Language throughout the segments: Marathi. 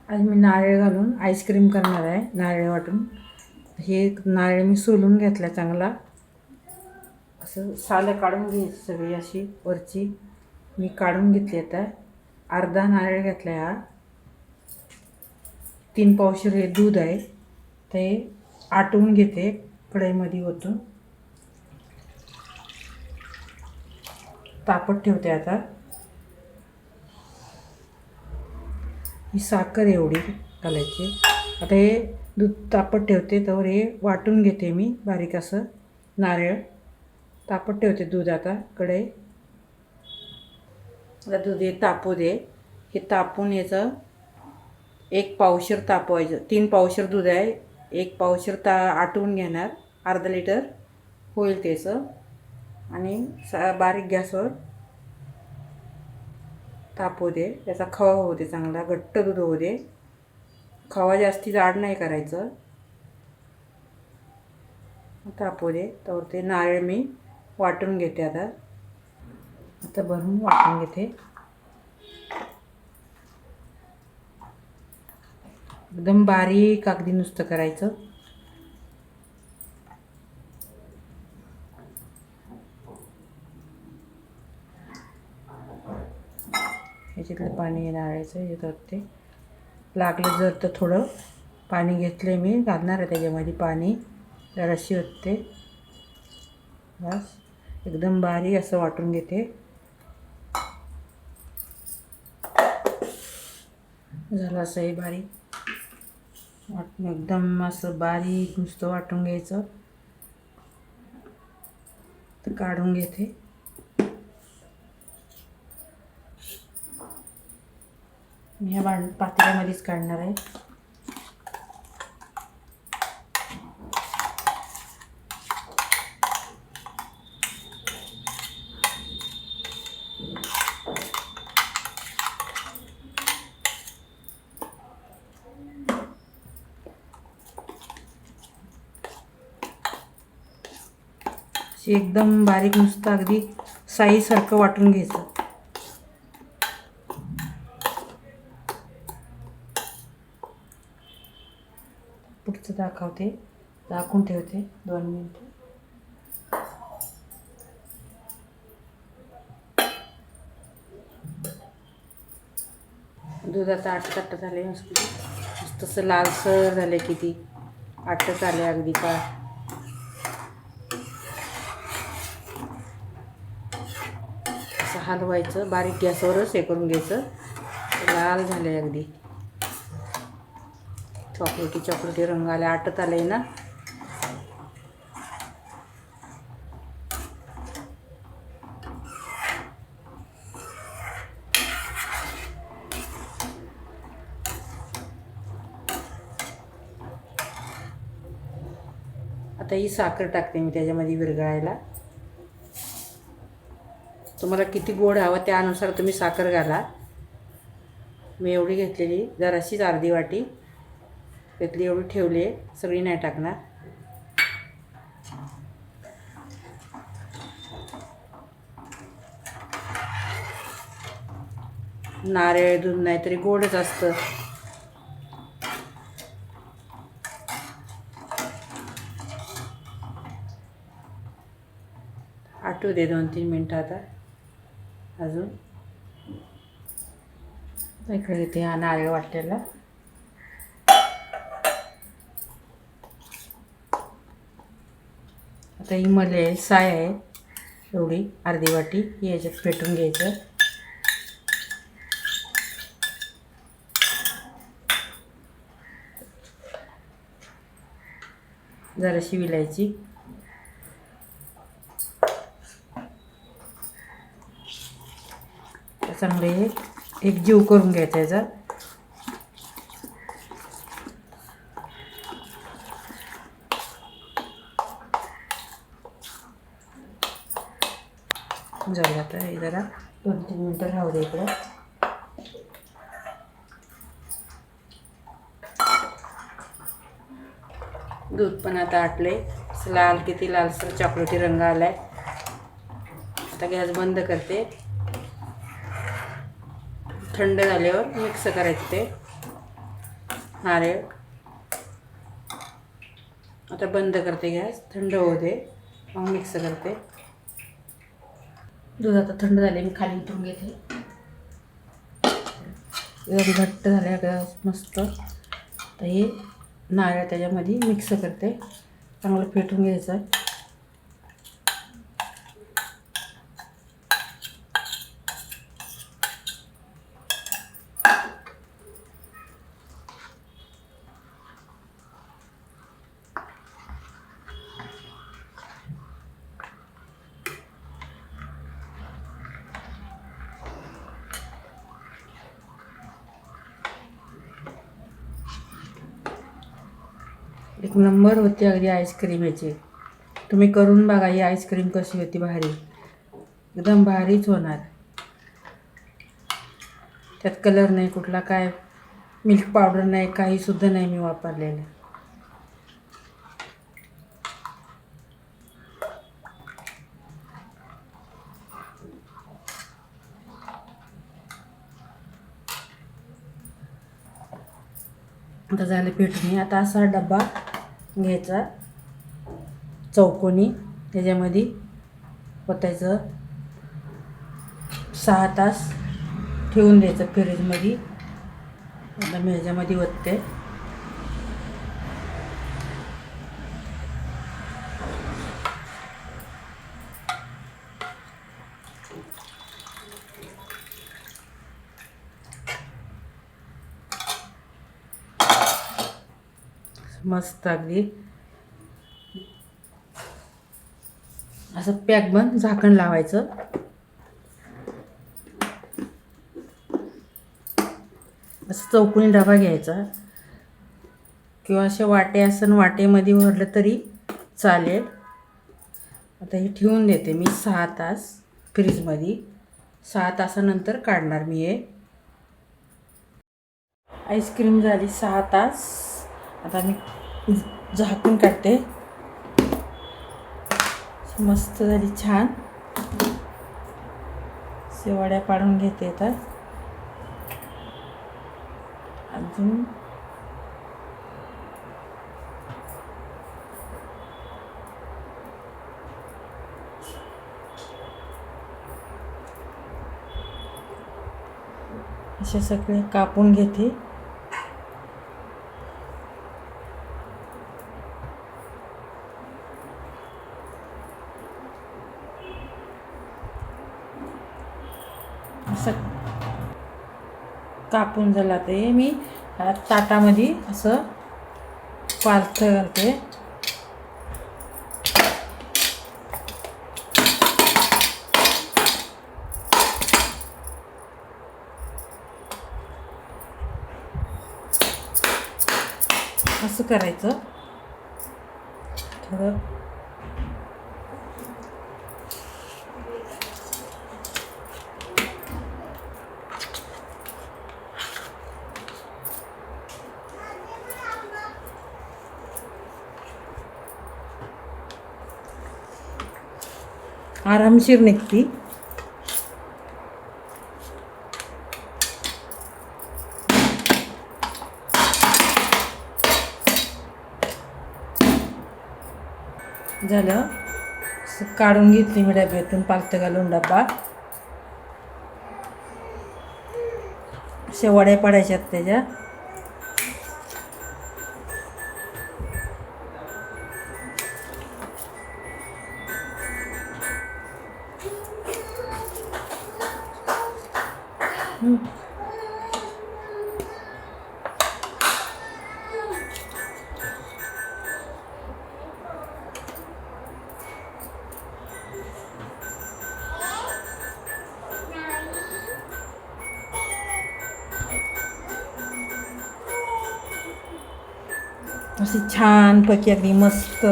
आज मी नारळ घालून आईस्क्रीम करणार आहे. नारळ वाटून हे नारळ मी सोलून घेतला चांगला, असं सालं काढून घ्यायची सगळी अशी वरची मी काढून घेतली. आता अर्धा नारळ घेतला आहे. हा 3 पावशेर हे दूध आहे, ते आटवून घेते कढईमध्ये ओतून, तापत ठेवते. आता ही साखर एवढी घालायची. आता हे दूध तापत ठेवते, तर हे वाटून घेते मी बारीक असं नारळ. तापत ठेवते दूध आता कढई. आता दूध हे तापू दे. हे तापून याचं 1 पावशेर तापवायचं. 3 पावशेर दूध आहे, 1 पावशेर आटवून घेणार. अर्धा लिटर होईल त्याचं. आणि बारीक गॅसवर तापू दे. त्याचा खवा होऊ दे, चांगला घट्ट दूध होऊ दे. खवा जास्ती जाड नाही करायचं. तापू दे. तर ते नारळ मी वाटून घेते. आता भरून वाटून घेते. एकदम बारीक अगदी नुसतं करायचं. ह्याच्यातलं पाणी नारळाचं येतात ते लागलं जर तर थोडं पाणी घेतले मी, घालणार आहे त्याच्यामध्ये पाणी जराशी होते. बस एकदम बारीक असं वाटून घेते. झालं असं हे बारीक वाटून, एकदम असं बारीक नुसतं वाटून घ्यायचं. तर काढून घेते. मी ह्या पातेल्यामध्येच काढणार आहे. एकदम बारीक नुसतं अगदी साईसारखं वाटून घ्यायचं. पुढचं दाखवते. झाकून ठेवते 2 मिनिटं. दूध आता आटत झाले. मस्त तसं लालसर झाले. किती आटत आले अगदी का. असं हलवायचं, बारीक गॅसवरच हे करून घ्यायचं. लाल झाले अगदी चॉकलेटी रंग आले. आटत आले ना. आता ही साखर टाकते मी त्याच्यामध्ये विरघळायला. तुम्हाला किती गोड हवं त्यानुसार तुम्ही साखर घाला. मी एवढी घेतलेली, जराशीच अर्धी वाटी घेतली, एवढी ठेवली आहे. सगळी नाही टाकणार. नारळ दूध नाही तरी गोडच असतं. आटू दे 2-3 मिनटं. आता अजून इकडे घेते हा नारळ वाटलेला. आता ही मले साय आहे एवढी अर्धी वाटी, याच्यात फेटून घ्यायचं. जराशी विलायची. चांगले एक जीव करून घ्यायचा याचा. झालं. आता हे जरा 2-3 मिनटं राहू दे इकडं. दूध पण आता आटले. लाल किती लालसर चॉकलेटी रंग आलाय. आता गॅस बंद करते. थंड झाल्यावर मिक्स करायचं ते. नारळ. आता बंद करते गॅस, थंड होऊ दे, मग मिक्स करते. दूध आता थंड झाले, मी खाली उतरून घेते. एकदम घट्ट झाले गॅस मस्त. तर हे नारळ त्याच्यामध्ये मिक्स करते, चांगलं फेटून घ्यायचं. एक नंबर होती अगदी आईस्क्रीम याची. तुम्ही करून बघा ही आईस्क्रीम कशी होती, भारी, एकदम भारीच होणार. त्यात कलर नाही कुठला, काय मिल्क पावडर नाही, काहीसुद्धा नाही मी वापरलेलं. आता झालं पेटून. आता असा डबा घ्यायचा चौकोनी, त्याच्यामध्ये ओतायचं. 6 तास ठेवून द्यायचं फ्रीजमध्ये. आता मी ह्याच्यामध्ये ओतते. मस्त अगदी असं पॅक बंद झाकण लावायचं. असं चौकोनी डबा घ्यायचा किंवा असे वाटे असन, वाटेमध्ये भरलं तरी चालेल. आता हे ठेवून देते मी 6 तास फ्रीजमध्ये. 6 तासानंतर काढणार मी हे. आईस्क्रीम झाली 6 तास. आता मी झाकून काढते. मस्त झाली, छान. शेवाळ्या पाडून घेते. आता अजून असे सगळे कापून घेते. असं कापून झाला ते मी ताटामध्ये असं पालथं घालते. असं करायचं थोडं. आरामशीर निघती. झालं. असं काढून घेतली मी डब्यातून, पालथं घालून डबा. शेवाळ्या पडायच्यात त्याच्या. अशी छानपैकी अगदी मस्त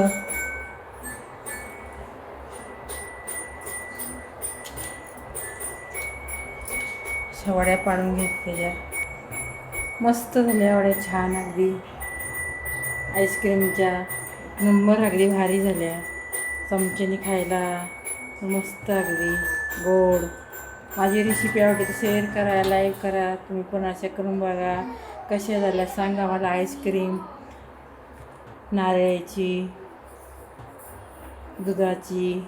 अशा वड्या पाडून घेतलेल्या. मस्त झाल्या वड्या, छान अगदी आईस्क्रीमच्या. नंबर अगदी भारी झाल्या. चमच्याने खायला मस्त, अगदी गोड. माझी रेसिपी आवडली तर शेअर करा, लाईक करा. तुम्ही पण अशा करून बघा. कशा झाल्या सांगा मला. आईस्क्रीम नारळाची, दुधाची,